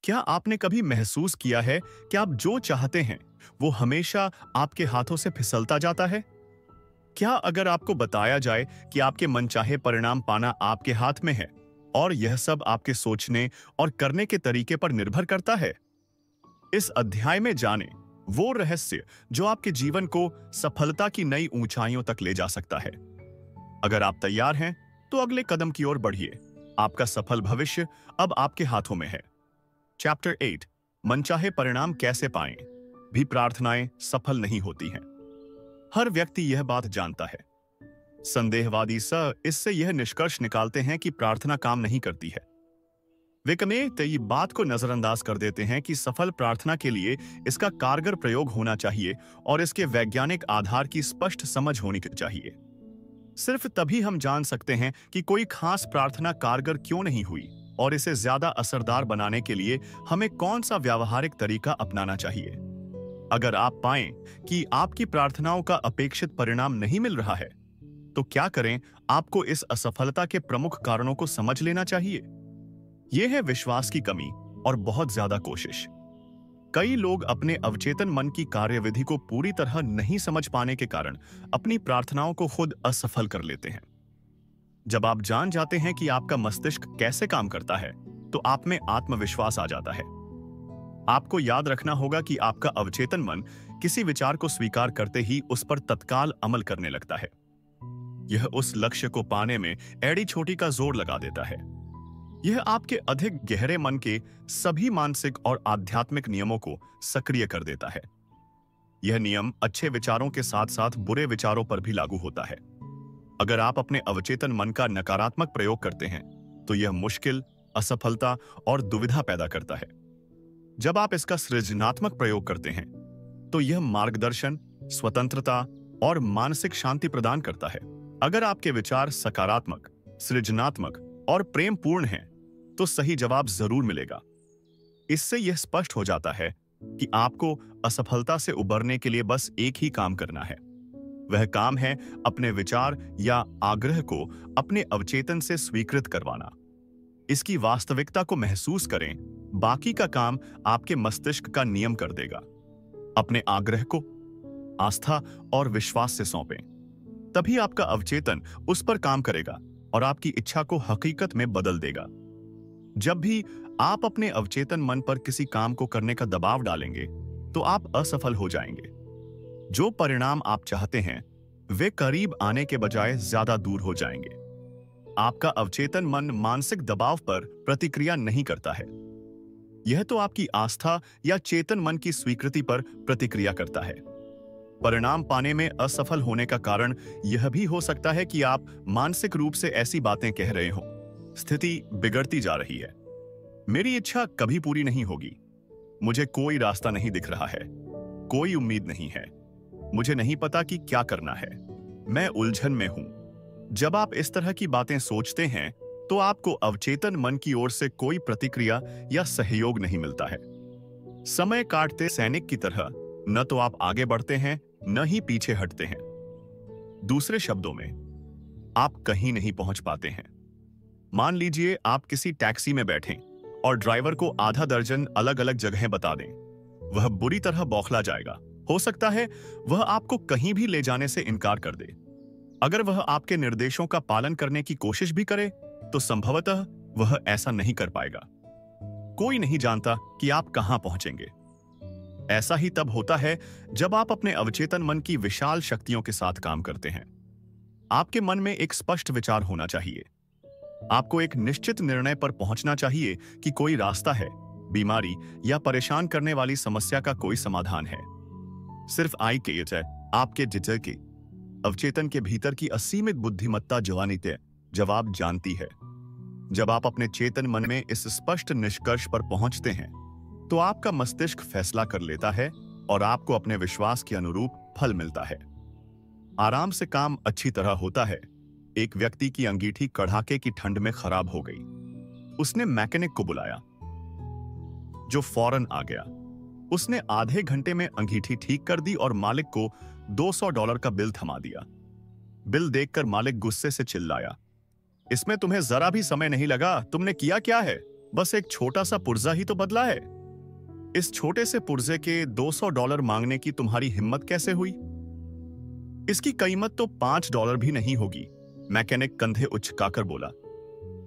क्या आपने कभी महसूस किया है कि आप जो चाहते हैं वो हमेशा आपके हाथों से फिसलता जाता है? क्या अगर आपको बताया जाए कि आपके मनचाहे परिणाम पाना आपके हाथ में है और यह सब आपके सोचने और करने के तरीके पर निर्भर करता है? इस अध्याय में जानें वो रहस्य जो आपके जीवन को सफलता की नई ऊंचाइयों तक ले जा सकता है। अगर आप तैयार हैं, तो अगले कदम की ओर बढ़िए। आपका सफल भविष्य अब आपके हाथों में है। चैप्टर 8, मनचाहे परिणाम कैसे पाएं? भी प्रार्थनाएं सफल नहीं होती हैं। हर व्यक्ति यह बात जानता है। संदेहवादी इससे यह निष्कर्ष निकालते हैं कि प्रार्थना काम नहीं करती है। वे कमें ये बात को नजरअंदाज कर देते हैं कि सफल प्रार्थना के लिए इसका कारगर प्रयोग होना चाहिए और इसके वैज्ञानिक आधार की स्पष्ट समझ होनी चाहिए। सिर्फ तभी हम जान सकते हैं कि कोई खास प्रार्थना कारगर क्यों नहीं हुई और इसे ज्यादा असरदार बनाने के लिए हमें कौन सा व्यावहारिक तरीका अपनाना चाहिए। अगर आप पाएं कि आपकी प्रार्थनाओं का अपेक्षित परिणाम नहीं मिल रहा है, तो क्या करें? आपको इस असफलता के प्रमुख कारणों को समझ लेना चाहिए। यह है विश्वास की कमी और बहुत ज्यादा कोशिश। कई लोग अपने अवचेतन मन की कार्यविधि को पूरी तरह नहीं समझ पाने के कारण अपनी प्रार्थनाओं को खुद असफल कर लेते हैं। जब आप जान जाते हैं कि आपका मस्तिष्क कैसे काम करता है, तो आप में आत्मविश्वास आ जाता है। आपको याद रखना होगा कि आपका अवचेतन मन किसी विचार को स्वीकार करते ही उस पर तत्काल अमल करने लगता है। यह उस लक्ष्य को पाने में एड़ी छोटी का जोर लगा देता है। यह आपके अधिक गहरे मन के सभी मानसिक और आध्यात्मिक नियमों को सक्रिय कर देता है। यह नियम अच्छे विचारों के साथ साथ बुरे विचारों पर भी लागू होता है। अगर आप अपने अवचेतन मन का नकारात्मक प्रयोग करते हैं, तो यह मुश्किल, असफलता और दुविधा पैदा करता है। जब आप इसका सृजनात्मक प्रयोग करते हैं, तो यह मार्गदर्शन, स्वतंत्रता और मानसिक शांति प्रदान करता है। अगर आपके विचार सकारात्मक, सृजनात्मक और प्रेमपूर्ण हैं, तो सही जवाब जरूर मिलेगा। इससे यह स्पष्ट हो जाता है कि आपको असफलता से उबरने के लिए बस एक ही काम करना है। वह काम है अपने विचार या आग्रह को अपने अवचेतन से स्वीकृत करवाना। इसकी वास्तविकता को महसूस करें। बाकी का काम आपके मस्तिष्क का नियम कर देगा। अपने आग्रह को आस्था और विश्वास से सौंपें। तभी आपका अवचेतन उस पर काम करेगा और आपकी इच्छा को हकीकत में बदल देगा। जब भी आप अपने अवचेतन मन पर किसी काम को करने का दबाव डालेंगे, तो आप असफल हो जाएंगे। जो परिणाम आप चाहते हैं, वे करीब आने के बजाय ज्यादा दूर हो जाएंगे। आपका अवचेतन मन मानसिक दबाव पर प्रतिक्रिया नहीं करता है। यह तो आपकी आस्था या चेतन मन की स्वीकृति पर प्रतिक्रिया करता है। परिणाम पाने में असफल होने का कारण यह भी हो सकता है कि आप मानसिक रूप से ऐसी बातें कह रहे हो। स्थिति बिगड़ती जा रही है। मेरी इच्छा कभी पूरी नहीं होगी। मुझे कोई रास्ता नहीं दिख रहा है। कोई उम्मीद नहीं है। मुझे नहीं पता कि क्या करना है। मैं उलझन में हूं। जब आप इस तरह की बातें सोचते हैं, तो आपको अवचेतन मन की ओर से कोई प्रतिक्रिया या सहयोग नहीं मिलता है। समय काटते सैनिक की तरह न तो आप आगे बढ़ते हैं, न ही पीछे हटते हैं। दूसरे शब्दों में, आप कहीं नहीं पहुंच पाते हैं। मान लीजिए आप किसी टैक्सी में बैठें और ड्राइवर को आधा दर्जन अलग अलग जगहें बता दें। वह बुरी तरह बौखला जाएगा। हो सकता है वह आपको कहीं भी ले जाने से इनकार कर दे। अगर वह आपके निर्देशों का पालन करने की कोशिश भी करे, तो संभवतः वह ऐसा नहीं कर पाएगा। कोई नहीं जानता कि आप कहां पहुंचेंगे। ऐसा ही तब होता है जब आप अपने अवचेतन मन की विशाल शक्तियों के साथ काम करते हैं। आपके मन में एक स्पष्ट विचार होना चाहिए। आपको एक निश्चित निर्णय पर पहुंचना चाहिए कि कोई रास्ता है, बीमारी या परेशान करने वाली समस्या का कोई समाधान है। सिर्फ आई के आपके जिटर के अवचेतन के भीतर की असीमित बुद्धिमत्ता जवाब जानती है। जब आप अपने चेतन मन में इस स्पष्ट निष्कर्ष पर पहुंचते हैं, तो आपका मस्तिष्क फैसला कर लेता है और आपको अपने विश्वास के अनुरूप फल मिलता है। आराम से काम अच्छी तरह होता है। एक व्यक्ति की अंगीठी कड़ाके की ठंड में खराब हो गई। उसने मैकेनिक को बुलाया, जो फौरन आ गया। उसने आधे घंटे में अंगीठी ठीक कर दी और मालिक को $200 का बिल थमा दिया। बिल देखकर मालिक गुस्से से चिल्लाया, इसमें तुम्हें जरा भी समय नहीं लगा, तुमने किया क्या है? बस एक छोटा सा पुर्जा ही तो बदला है। इस छोटे से पुर्जे के $200 मांगने की तुम्हारी हिम्मत कैसे हुई? इसकी कीमत तो $5 भी नहीं होगी, मैकेनिक कंधे उचकाकर बोला।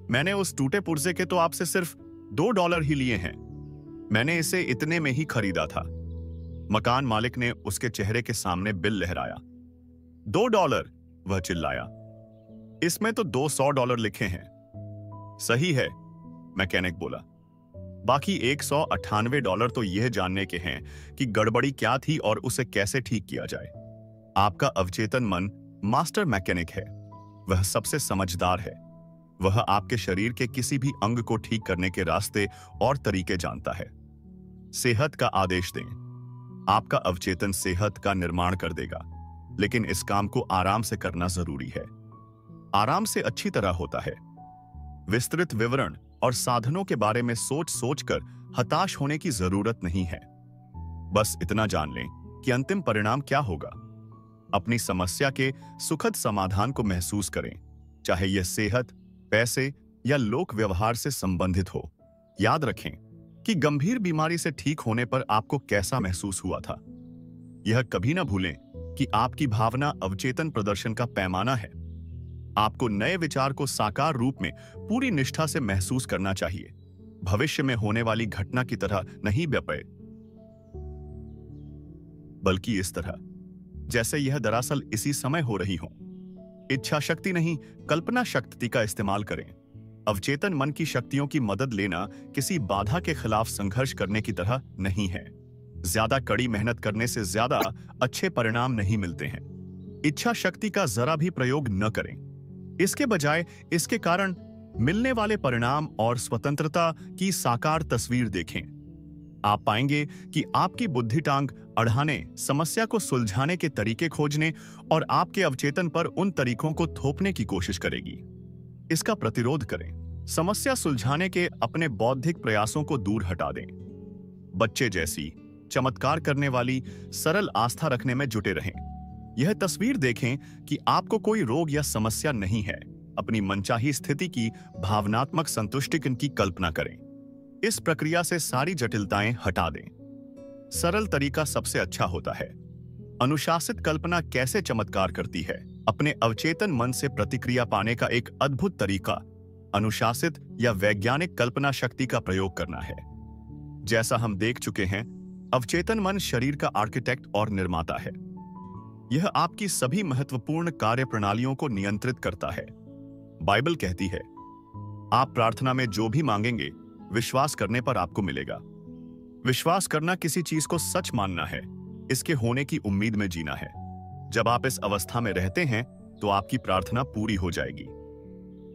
मैंने उस टूटे पुर्जे के तो आपसे सिर्फ $2 ही लिए हैं। मैंने इसे इतने में ही खरीदा था। मकान मालिक ने उसके चेहरे के सामने बिल लहराया। $2, वह चिल्लाया। इसमें तो $200 लिखे हैं। सही है, मैकेनिक बोला। बाकी $198 तो यह जानने के हैं कि गड़बड़ी क्या थी और उसे कैसे ठीक किया जाए। आपका अवचेतन मन मास्टर मैकेनिक है। वह सबसे समझदार है। वह आपके शरीर के किसी भी अंग को ठीक करने के रास्ते और तरीके जानता है। सेहत का आदेश दें। आपका अवचेतन सेहत का निर्माण कर देगा, लेकिन इस काम को आराम से करना जरूरी है। आराम से अच्छी तरह होता है। विस्तृत विवरण और साधनों के बारे में सोच सोचकर हताश होने की जरूरत नहीं है। बस इतना जान लें कि अंतिम परिणाम क्या होगा। अपनी समस्या के सुखद समाधान को महसूस करें, चाहे यह सेहत, पैसे या लोक व्यवहार से संबंधित हो। याद रखें कि गंभीर बीमारी से ठीक होने पर आपको कैसा महसूस हुआ था। यह कभी ना भूलें कि आपकी भावना अवचेतन प्रदर्शन का पैमाना है। आपको नए विचार को साकार रूप में पूरी निष्ठा से महसूस करना चाहिए, भविष्य में होने वाली घटना की तरह नहीं व्यापे, बल्कि इस तरह जैसे यह दरअसल इसी समय हो रही हो। इच्छा शक्ति नहीं, कल्पना शक्ति का इस्तेमाल करें। अवचेतन मन की शक्तियों की मदद लेना किसी बाधा के खिलाफ संघर्ष करने की तरह नहीं है। ज्यादा कड़ी मेहनत करने से ज्यादा अच्छे परिणाम नहीं मिलते हैं। इच्छा शक्ति का जरा भी प्रयोग न करें। इसके बजाय इसके कारण मिलने वाले परिणाम और स्वतंत्रता की साकार तस्वीर देखें। आप पाएंगे कि आपकी बुद्धि टांग अड़ाने, समस्या को सुलझाने के तरीके खोजने और आपके अवचेतन पर उन तरीकों को थोपने की कोशिश करेगी। इसका प्रतिरोध करें। समस्या सुलझाने के अपने बौद्धिक प्रयासों को दूर हटा दें। बच्चे जैसी चमत्कार करने वाली सरल आस्था रखने में जुटे रहें। यह तस्वीर देखें कि आपको कोई रोग या समस्या नहीं है। अपनी मनचाही स्थिति की भावनात्मक संतुष्टि की कल्पना करें। इस प्रक्रिया से सारी जटिलताएं हटा दें। सरल तरीका सबसे अच्छा होता है। अनुशासित कल्पना कैसे चमत्कार करती है? अपने अवचेतन मन से प्रतिक्रिया पाने का एक अद्भुत तरीका अनुशासित या वैज्ञानिक कल्पना शक्ति का प्रयोग करना है। जैसा हम देख चुके हैं, अवचेतन मन शरीर का आर्किटेक्ट और निर्माता है। यह आपकी सभी महत्वपूर्ण कार्य प्रणालियों को नियंत्रित करता है। बाइबल कहती है, आप प्रार्थना में जो भी मांगेंगे, विश्वास करने पर आपको मिलेगा। विश्वास करना किसी चीज को सच मानना है, इसके होने की उम्मीद में जीना है। जब आप इस अवस्था में रहते हैं तो आपकी प्रार्थना पूरी हो जाएगी।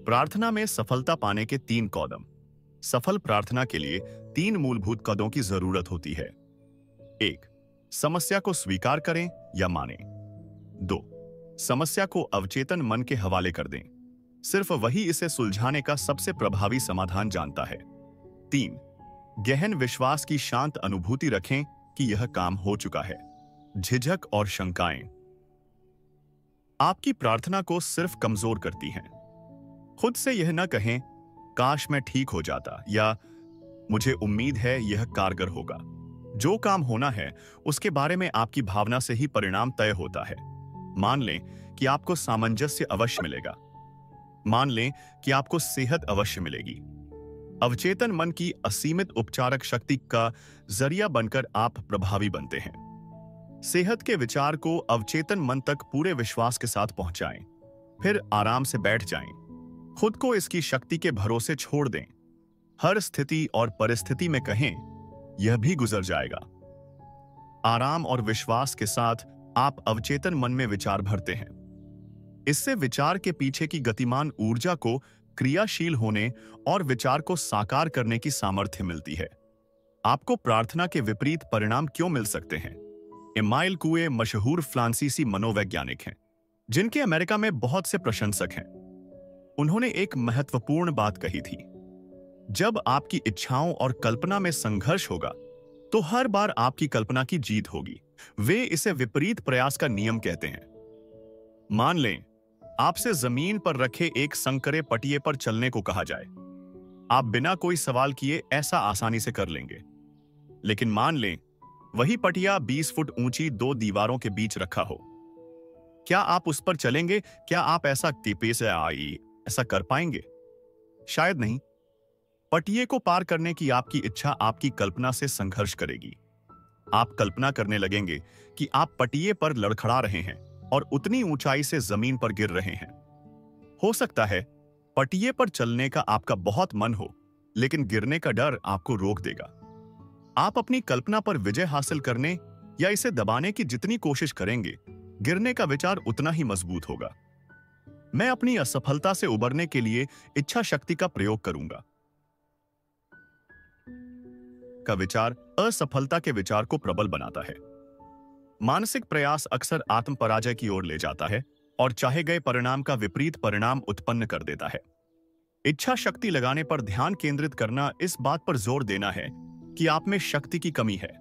प्रार्थना में सफलता पाने के 3 कदम। सफल प्रार्थना के लिए 3 मूलभूत कदमों की जरूरत होती है। 1. समस्या को स्वीकार करें या मानें। 2. समस्या को अवचेतन मन के हवाले कर दें। सिर्फ वही इसे सुलझाने का सबसे प्रभावी समाधान जानता है। 3. गहन विश्वास की शांत अनुभूति रखें कि यह काम हो चुका है। झिझक और शंकाएं आपकी प्रार्थना को सिर्फ कमजोर करती हैं। खुद से यह न कहें, काश मैं ठीक हो जाता, या मुझे उम्मीद है यह कारगर होगा। जो काम होना है उसके बारे में आपकी भावना से ही परिणाम तय होता है। मान लें कि आपको सामंजस्य अवश्य मिलेगा। मान लें कि आपको सेहत अवश्य मिलेगी। अवचेतन मन की असीमित उपचारक शक्ति का जरिया बनकर आप प्रभावी बनते हैं। सेहत के विचार को अवचेतन मन तक पूरे विश्वास के साथ पहुंचाएं, फिर आराम से बैठ जाएं। खुद को इसकी शक्ति के भरोसे छोड़ दें। हर स्थिति और परिस्थिति में कहें, यह भी गुजर जाएगा। आराम और विश्वास के साथ आप अवचेतन मन में विचार भरते हैं। इससे विचार के पीछे की गतिमान ऊर्जा को क्रियाशील होने और विचार को साकार करने की सामर्थ्य मिलती है। आपको प्रार्थना के विपरीत परिणाम क्यों मिल सकते हैं? इमाइल कुए मशहूर फ्रांसीसी मनोवैज्ञानिक हैं, जिनके अमेरिका में बहुत से प्रशंसक हैं। उन्होंने एक महत्वपूर्ण बात कही थी, जब आपकी इच्छाओं और कल्पना में संघर्ष होगा तो हर बार आपकी कल्पना की जीत होगी। वे इसे विपरीत प्रयास का नियम कहते हैं। मान लें आपसे जमीन पर रखे एक संकरे पटिये पर चलने को कहा जाए। आप बिना कोई सवाल किए ऐसा आसानी से कर लेंगे। लेकिन मान लें वही पटिया 20 फुट ऊंची दो दीवारों के बीच रखा हो, क्या आप उस पर चलेंगे? क्या आप ऐसा टिपे से आई ऐसा कर पाएंगे? शायद नहीं। पटिए को पार करने की आपकी इच्छा आपकी कल्पना से संघर्ष करेगी। आप कल्पना करने लगेंगे कि आप पटिए पर लड़खड़ा रहे हैं और उतनी ऊंचाई से जमीन पर गिर रहे हैं। हो सकता है पटिए पर चलने का आपका बहुत मन हो, लेकिन गिरने का डर आपको रोक देगा। आप अपनी कल्पना पर विजय हासिल करने या इसे दबाने की जितनी कोशिश करेंगे, गिरने का विचार उतना ही मजबूत होगा। मैं अपनी असफलता से उबरने के लिए इच्छा शक्ति का प्रयोग करूंगा का विचार असफलता के विचार को प्रबल बनाता है। मानसिक प्रयास अक्सर आत्म पराजय की ओर ले जाता है और चाहे गए परिणाम का विपरीत परिणाम उत्पन्न कर देता है। इच्छा शक्ति लगाने पर ध्यान केंद्रित करना इस बात पर जोर देना है कि आप में शक्ति की कमी है।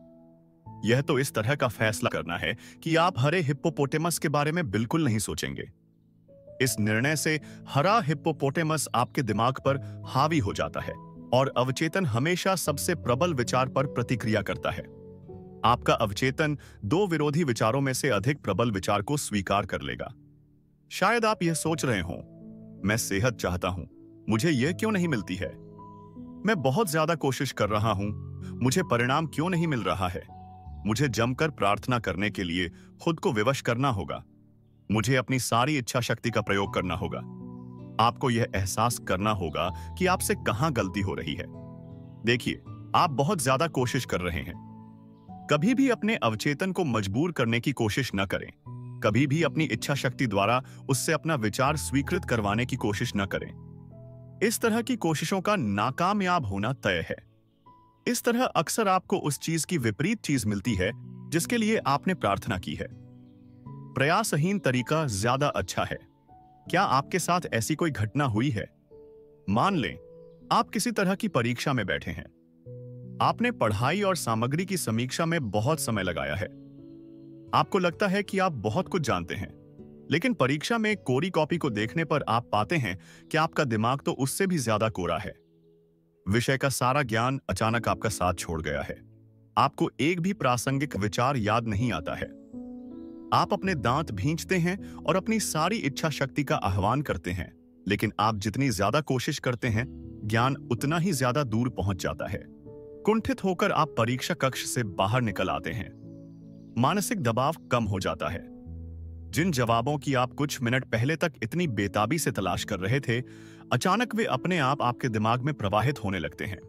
यह तो इस तरह का फैसला करना है कि आप हरे हिप्पोपोटेमस के बारे में बिल्कुल नहीं सोचेंगे। इस निर्णय से हरा हिप्पोपोटेमस आपके दिमाग पर हावी हो जाता है और अवचेतन हमेशा सबसे प्रबल विचार पर प्रतिक्रिया करता है। आपका अवचेतन दो विरोधी विचारों में से अधिक प्रबल विचार को स्वीकार कर लेगा। शायद आप यह सोच रहे हो, मैं सेहत चाहता हूं, मुझे यह क्यों नहीं मिलती है? मैं बहुत ज्यादा कोशिश कर रहा हूं, मुझे परिणाम क्यों नहीं मिल रहा है? मुझे जमकर प्रार्थना करने के लिए खुद को विवश करना होगा। मुझे अपनी सारी इच्छा शक्ति का प्रयोग करना होगा। आपको यह एहसास करना होगा कि आपसे कहां गलती हो रही है। देखिए, आप बहुत ज्यादा कोशिश कर रहे हैं। कभी भी अपने अवचेतन को मजबूर करने की कोशिश न करें। कभी भी अपनी इच्छा शक्ति द्वारा उससे अपना विचार स्वीकृत करवाने की कोशिश न करें। इस तरह की कोशिशों का नाकामयाब होना तय है। इस तरह अक्सर आपको उस चीज की विपरीत चीज मिलती है जिसके लिए आपने प्रार्थना की है। प्रयासहीन तरीका ज्यादा अच्छा है। क्या आपके साथ ऐसी कोई घटना हुई है? मान लें आप किसी तरह की परीक्षा में बैठे हैं। आपने पढ़ाई और सामग्री की समीक्षा में बहुत समय लगाया है। आपको लगता है कि आप बहुत कुछ जानते हैं, लेकिन परीक्षा में कोरी कॉपी को देखने पर आप पाते हैं कि आपका दिमाग तो उससे भी ज्यादा कोरा है। विषय का सारा ज्ञान अचानक आपका साथ छोड़ गया है। आपको एक भी प्रासंगिक विचार याद नहीं आता है। आप अपने दांत भींचते हैं और अपनी सारी इच्छा शक्ति का आह्वान करते हैं, लेकिन आप जितनी ज्यादा कोशिश करते हैं, ज्ञान उतना ही ज्यादा दूर पहुंच जाता है। कुंठित होकर आप परीक्षा कक्ष से बाहर निकल आते हैं। मानसिक दबाव कम हो जाता है। जिन जवाबों की आप कुछ मिनट पहले तक इतनी बेताबी से तलाश कर रहे थे, अचानक वे अपने आप आपके दिमाग में प्रवाहित होने लगते हैं।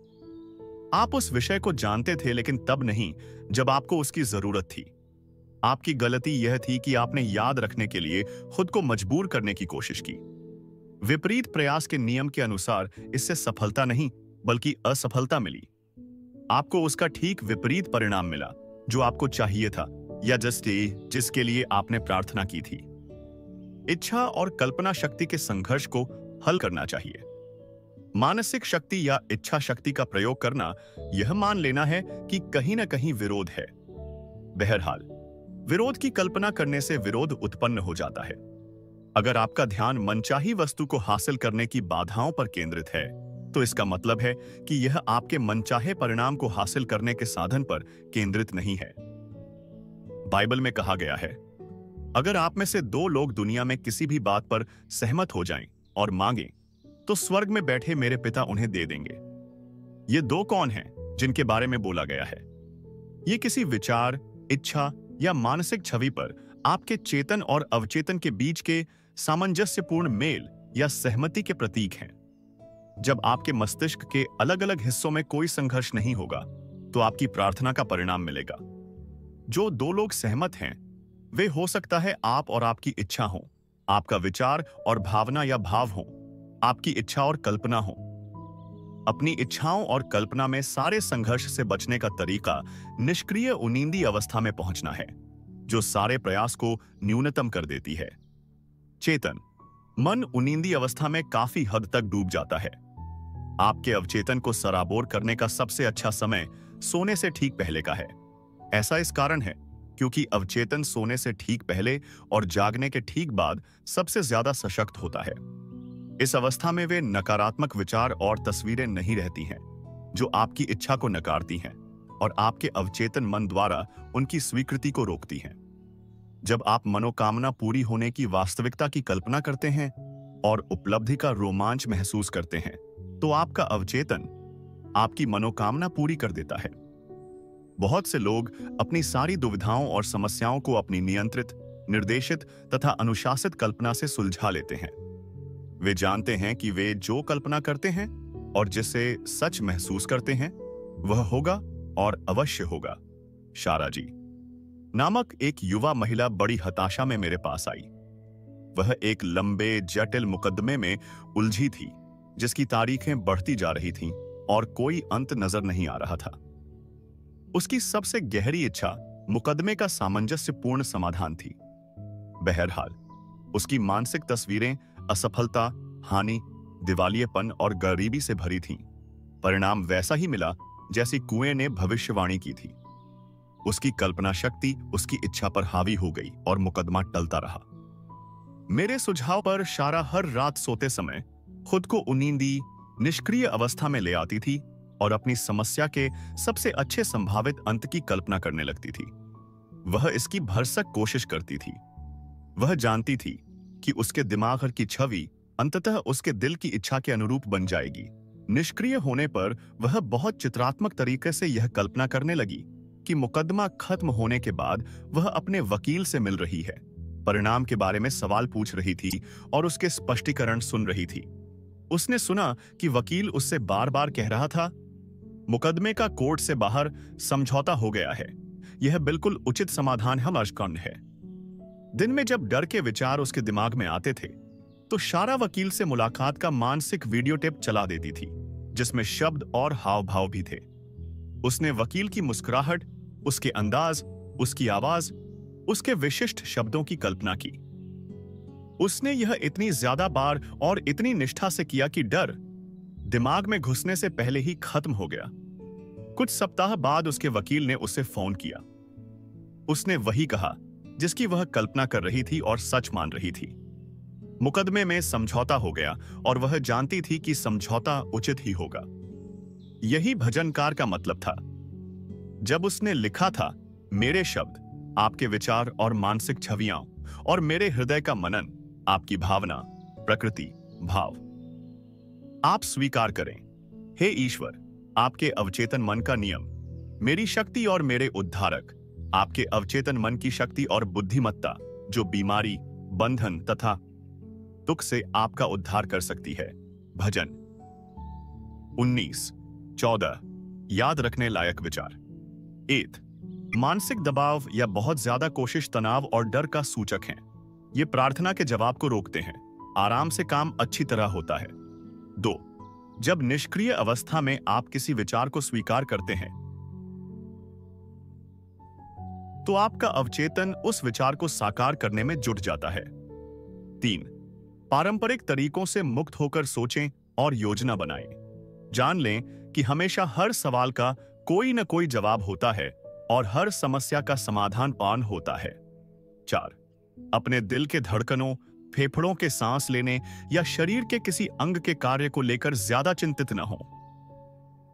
आप उस विषय को जानते थे, लेकिन तब नहीं जब आपको उसकी जरूरत थी। आपकी गलती यह थी कि आपने याद रखने के लिए खुद को मजबूर करने की कोशिश की। विपरीत प्रयास के नियम के अनुसार इससे सफलता नहीं बल्कि असफलता मिली। आपको उसका ठीक विपरीत परिणाम मिला जो आपको चाहिए था या जिसके लिए आपने प्रार्थना की थी। इच्छा और कल्पना शक्ति के संघर्ष को हल करना चाहिए। मानसिक शक्ति या इच्छा शक्ति का प्रयोग करना यह मान लेना है कि कहीं ना कहीं विरोध है। बहरहाल, विरोध की कल्पना करने से विरोध उत्पन्न हो जाता है। अगर आपका ध्यान मनचाही वस्तु को हासिल करने की बाधाओं पर केंद्रित है, तो इसका मतलब है कि यह आपके मनचाहे परिणाम को हासिल करने के साधन पर केंद्रित नहीं है। बाइबल में कहा गया है, अगर आप में से दो लोग दुनिया में किसी भी बात पर सहमत हो जाएं और मांगें, तो स्वर्ग में बैठे मेरे पिता उन्हें दे देंगे। ये दो कौन हैं जिनके बारे में बोला गया है? ये किसी विचार, इच्छा या मानसिक छवि पर आपके चेतन और अवचेतन के बीच के सामंजस्यपूर्ण मेल या सहमति के प्रतीक हैं। जब आपके मस्तिष्क के अलग अलग हिस्सों में कोई संघर्ष नहीं होगा, तो आपकी प्रार्थना का परिणाम मिलेगा। जो दो लोग सहमत हैं, वे हो सकता है आप और आपकी इच्छा हो, आपका विचार और भावना या भाव हो, आपकी इच्छा और कल्पना हो। अपनी इच्छाओं और कल्पना में सारे संघर्ष से बचने का तरीका निष्क्रिय उनींदी अवस्था में पहुंचना है, जो सारे प्रयास को न्यूनतम कर देती है। चेतन मन उनींदी अवस्था में काफी हद तक डूब जाता है। आपके अवचेतन को सराबोर करने का सबसे अच्छा समय सोने से ठीक पहले का है। ऐसा इस कारण है क्योंकि अवचेतन सोने से ठीक पहले और जागने के ठीक बाद सबसे ज्यादा सशक्त होता है। इस अवस्था में वे नकारात्मक विचार और तस्वीरें नहीं रहती हैं जो आपकी इच्छा को नकारती हैं और आपके अवचेतन मन द्वारा उनकी स्वीकृति को रोकती हैं। जब आप मनोकामना पूरी होने की वास्तविकता की कल्पना करते हैं और उपलब्धि का रोमांच महसूस करते हैं, तो आपका अवचेतन आपकी मनोकामना पूरी कर देता है। बहुत से लोग अपनी सारी दुविधाओं और समस्याओं को अपनी नियंत्रित, निर्देशित तथा अनुशासित कल्पना से सुलझा लेते हैं। वे जानते हैं कि वे जो कल्पना करते हैं और जिसे सच महसूस करते हैं वह होगा और अवश्य होगा। शारा जी नामक एक युवा महिला बड़ी हताशा में मेरे पास आई। वह एक लंबे जटिल मुकदमे में उलझी थी जिसकी तारीखें बढ़ती जा रही थीं और कोई अंत नजर नहीं आ रहा था। उसकी सबसे गहरी इच्छा मुकदमे का सामंजस्यपूर्ण समाधान थी। बहरहाल उसकी मानसिक तस्वीरें असफलता, हानि, दिवालियेपन और गरीबी से भरी थीं। परिणाम वैसा ही मिला जैसी कुएं ने भविष्यवाणी की थी। उसकी कल्पना शक्ति उसकी इच्छा पर हावी हो गई और मुकदमा टलता रहा। मेरे सुझाव पर शारा हर रात सोते समय खुद को उनींदी, निष्क्रिय अवस्था में ले आती थी और अपनी समस्या के सबसे अच्छे संभावित अंत की कल्पना करने लगती थी। वह इसकी भरसक कोशिश करती थी। वह जानती थी कि उसके दिमाग की छवि अंततः उसके दिल की इच्छा के अनुरूप बन जाएगी। निष्क्रिय होने पर वह बहुत चित्रात्मक तरीके से यह कल्पना करने लगी कि मुकदमा खत्म होने के बाद वह अपने वकील से मिल रही है, परिणाम के बारे में सवाल पूछ रही थी और उसके स्पष्टीकरण सुन रही थी। उसने सुना कि वकील उससे बार बार कह रहा था, मुकदमे का कोर्ट से बाहर समझौता हो गया है, यह बिल्कुल उचित समाधान हम अशकंद है। दिन में जब डर के विचार उसके दिमाग में आते थे तो शारा वकील से मुलाकात का मानसिक वीडियो टेप चला देती थी जिसमें शब्द और हाव भाव भी थे। उसने वकील की मुस्कुराहट, उसके अंदाज, उसकी आवाज, उसके विशिष्ट शब्दों की कल्पना की। उसने यह इतनी ज्यादा बार और इतनी निष्ठा से किया कि डर दिमाग में घुसने से पहले ही खत्म हो गया। कुछ सप्ताह बाद उसके वकील ने उसे फोन किया। उसने वही कहा जिसकी वह कल्पना कर रही थी और सच मान रही थी। मुकदमे में समझौता हो गया और वह जानती थी कि समझौता उचित ही होगा। यही भजनकार का मतलब था। जब उसने लिखा था, मेरे शब्द आपके विचार और मानसिक छवियां और मेरे हृदय का मनन आपकी भावना, प्रकृति, भाव। आप स्वीकार करें, हे ईश्वर, आपके अवचेतन मन का नियम, मेरी शक्ति और मेरे उद्धारक, आपके अवचेतन मन की शक्ति और बुद्धिमत्ता जो बीमारी, बंधन तथा दुख से आपका उद्धार कर सकती है। भजन 19:14 याद रखने लायक विचार। 8 मानसिक दबाव या बहुत ज्यादा कोशिश तनाव और डर का सूचक हैं। ये प्रार्थना के जवाब को रोकते हैं। आराम से काम अच्छी तरह होता है। 2 जब निष्क्रिय अवस्था में आप किसी विचार को स्वीकार करते हैं तो आपका अवचेतन उस विचार को साकार करने में जुट जाता है। 3 पारंपरिक तरीकों से मुक्त होकर सोचें और योजना बनाएं। जान लें कि हमेशा हर सवाल का कोई न कोई जवाब होता है और हर समस्या का समाधान पान होता है। 4 अपने दिल के धड़कनों, फेफड़ों के सांस लेने या शरीर के किसी अंग के कार्य को लेकर ज्यादा चिंतित न हो।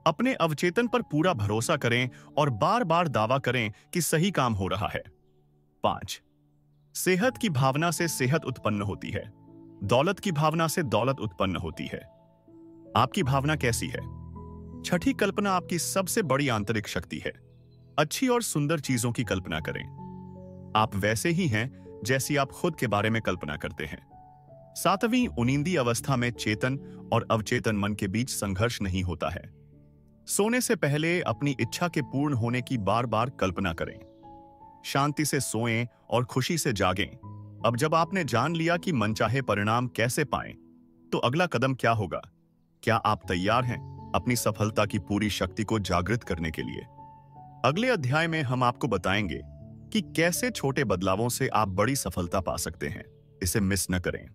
अपने अवचेतन पर पूरा भरोसा करें और बार बार दावा करें कि सही काम हो रहा है। 5 सेहत की भावना से सेहत उत्पन्न होती है। दौलत की भावना से दौलत उत्पन्न होती है। आपकी भावना कैसी है? छठी कल्पना आपकी सबसे बड़ी आंतरिक शक्ति है। अच्छी और सुंदर चीजों की कल्पना करें। आप वैसे ही हैं जैसी आप खुद के बारे में कल्पना करते हैं। 7वीं उनींदी अवस्था में चेतन और अवचेतन मन के बीच संघर्ष नहीं होता है। सोने से पहले अपनी इच्छा के पूर्ण होने की बार बार कल्पना करें। शांति से सोएं और खुशी से जागें। अब जब आपने जान लिया कि मनचाहे परिणाम कैसे पाएं, तो अगला कदम क्या होगा? क्या आप तैयार हैं अपनी सफलता की पूरी शक्ति को जागृत करने के लिए? अगले अध्याय में हम आपको बताएंगे कि कैसे छोटे बदलावों से आप बड़ी सफलता पा सकते हैं। इसे मिस न करें।